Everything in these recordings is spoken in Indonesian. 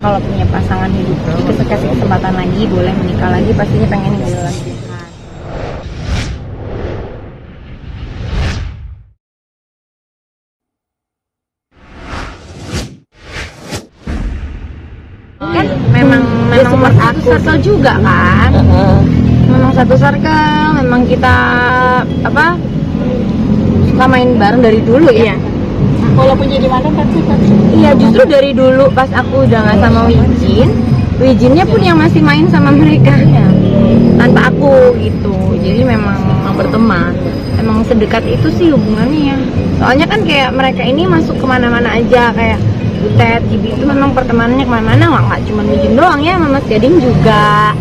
Kalau punya pasangan hidup dikasih kesempatan lagi, boleh menikah lagi, pastinya pengen jelas sehat. Kan memang satu circle juga kan, memang satu circle, memang kita suka main bareng dari dulu ya. Walaupun jadi mana kan sih? Iya, justru dari dulu pas aku udah nggak sama Wijinnya pun yang masih main sama mereka ya, tanpa aku gitu. Jadi memang berteman, emang sedekat itu sih hubungannya. Soalnya kan kayak mereka ini masuk kemana-mana aja, kayak Butet, Jibi itu memang pertemanannya kemana-mana, nggak cuma Wijin doang ya, sama Mas Gading juga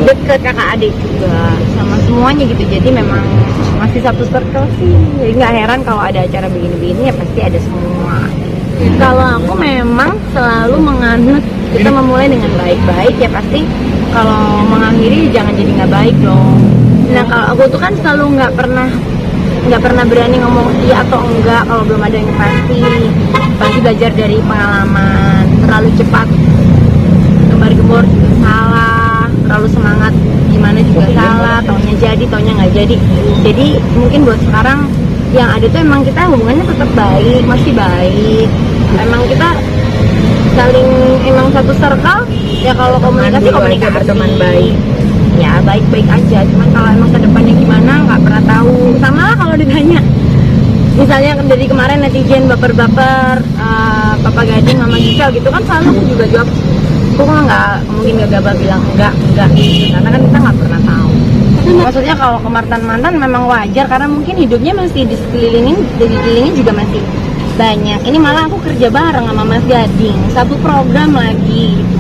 deket, kakak adik juga, sama semuanya gitu. Jadi memang masih satu circle sih, jadi nggak heran kalau ada acara begini-begini ya pasti ada semua. Kalau aku memang selalu menganut kita memulai dengan baik-baik ya, pasti kalau mengakhiri jangan jadi nggak baik dong. Nah kalau aku tuh kan selalu nggak pernah berani ngomong iya atau enggak kalau belum ada yang pasti belajar dari pengalaman. Terlalu cepat gembar-gembor juga salah, terlalu semangat gimana juga salah, taunya jadi taunya nggak jadi. Jadi mungkin buat sekarang yang ada tuh emang kita hubungannya tetap baik, masih baik, emang kita saling emang satu circle ya. Kalau komunikasi berteman baik ya, baik-baik aja. Cuman kalau emang kedepannya gimana nggak pernah tahu. Sama lah kalau ditanya misalnya dari kemarin netizen baper-baper Papa Gading sama Gisel gitu kan, selalu aku juga jawab aku nggak mungkin gagap bilang enggak gitu, karena kan kita nggak pernah tahu. Maksudnya kalau ke mantan memang wajar karena mungkin hidupnya masih dikelilingin juga masih banyak. Ini malah aku kerja bareng sama Mas Gading, satu program lagi gitu.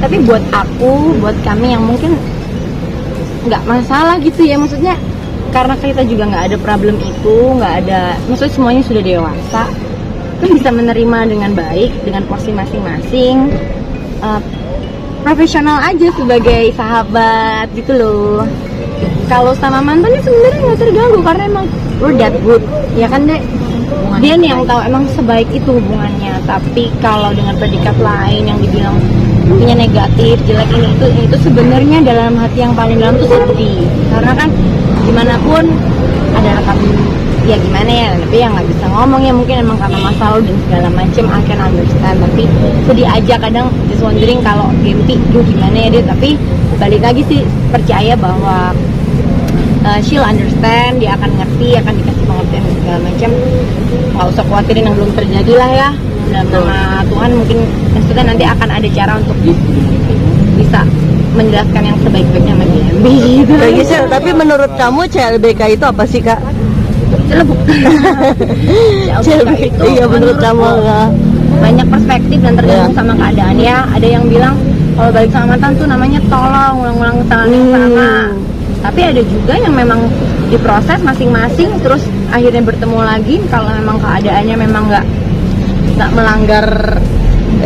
Tapi buat aku, buat kami yang mungkin nggak masalah gitu ya, maksudnya karena kita juga nggak ada problem itu, nggak ada, maksudnya semuanya sudah dewasa, kan bisa menerima dengan baik, dengan porsi masing-masing. Profesional aja sebagai sahabat gitu loh. Kalau sama mantannya sebenarnya nggak terganggu karena emang we're that good ya kan Dek, dia nih yang tahu emang sebaik itu hubungannya. Tapi kalau dengan predikat lain yang dibilang punya negatif, jelek itu sebenarnya dalam hati yang paling dalam tuh sedih, karena kan gimana pun ada rekam ya gimana ya, tapi yang nggak bisa ngomong ya, mungkin emang karena masa lalu dan segala macem, I can understand. Tapi sedih aja kadang, just wondering kalau Gempi gimana ya dia. Tapi balik lagi sih, percaya bahwa she'll understand, dia akan ngerti, akan dikasih pengertian dan segala macam. Nggak usah khawatirin yang belum terjadi lah ya, dalam nama Tuhan mungkin maksudnya nanti akan ada cara untuk bisa menjelaskan yang sebaik-baiknya sama GMB gitu. Tapi menurut kamu CLBK itu apa sih Kak? Celebuk. CLBK itu iya menurut kamu banyak perspektif dan tergantung sama keadaan ya. Ada yang bilang kalau balik sama mantan tuh namanya tolong ulang-ulang kesalahan yang sama. Tapi ada juga yang memang diproses masing-masing terus akhirnya bertemu lagi kalau memang keadaannya memang nggak melanggar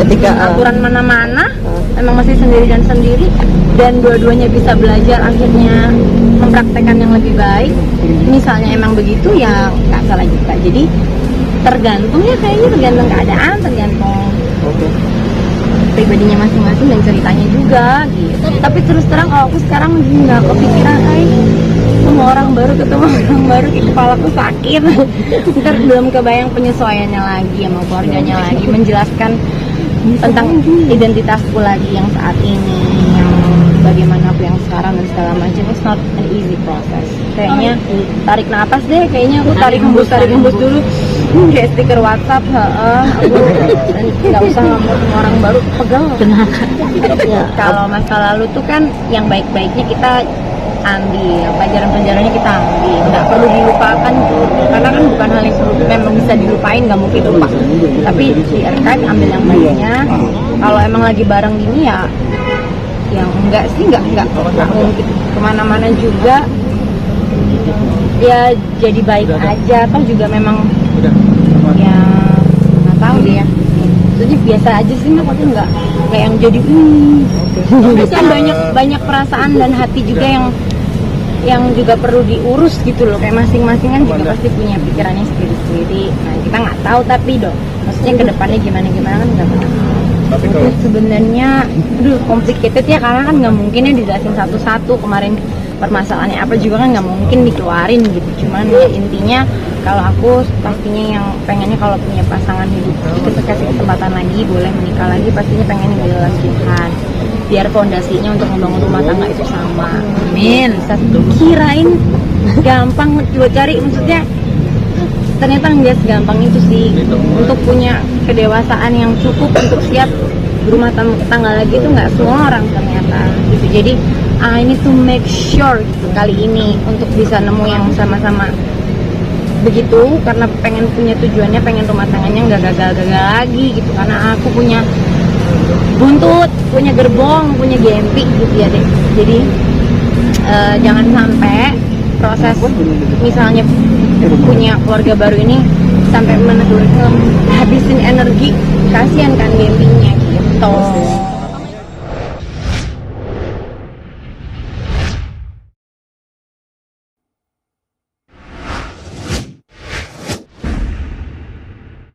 etika aturan mana-mana, memang masih sendiri dan dua-duanya bisa belajar akhirnya mempraktekkan yang lebih baik. Misalnya emang begitu ya nggak salah juga. Jadi tergantung ya, kayaknya tergantung keadaan, tergantung pribadinya masing-masing dan ceritanya juga gitu. Tapi terus terang kalau aku sekarang nggak kepikiran semua orang baru ketemu orang baru, kepalaku sakit. Ntar belum kebayang penyesuaiannya lagi sama keluarganya lagi, menjelaskan tentang identitasku lagi yang saat ini, yang bagaimana aku yang sekarang dan segala macam. It's not an easy process. Kayaknya tarik napas deh, kayaknya aku tarik hembus dulu. Kayak stiker WhatsApp, aku dan nggak usah ngomong sama orang baru, pegal. Ya, kalau masa lalu tuh kan yang baik-baiknya kita ambil, pelajaran-pelajarannya kita ambil, nggak perlu dilupakan tuh, karena kan bukan hal yang memang bisa dilupain, nggak mungkin lupa. Tapi di archive ambil yang baiknya. Kalau emang lagi bareng gini ya, yang enggak sih nggak mungkin kemana-mana juga. Ya jadi baik aja, atau juga memang ya nggak tahu deh ya. Jadi biasa aja sih mah, aku nggak yang jadi kan banyak perasaan dan hati juga yang juga perlu diurus gitu loh. Kayak masing-masing kan juga pasti punya pikirannya sendiri-sendiri. Nah kita nggak tahu, tapi maksudnya kedepannya gimana kan nggak pernah. Terus sebenarnya complicated ya, karena kan nggak mungkin ya dijelasin satu-satu. Kemarin permasalahannya apa juga kan nggak mungkin dikeluarin gitu. Cuman ya intinya kalau aku pastinya yang pengennya kalau punya pasangan hidup kita kasih kesempatan lagi, boleh menikah lagi, pastinya pengen yang jelas Tuhan, biar fondasinya untuk membangun rumah tangga itu sama. Amin. Kirain gampang buat cari, maksudnya ternyata nggak segampang itu sih untuk punya kedewasaan yang cukup untuk siap berumah tangga lagi. Itu nggak semua orang ternyata gitu. Jadi I need to make sure gitu kali ini untuk bisa nemu yang sama-sama begitu, karena pengen punya tujuannya, pengen rumah tangganya nggak gagal-gagal lagi gitu. Karena aku punya buntut, punya gerbong, punya gempi gitu ya deh. Jadi jangan sampai proses misalnya punya keluarga baru ini sampai habisin energi, kasihan kan gempinya gitu.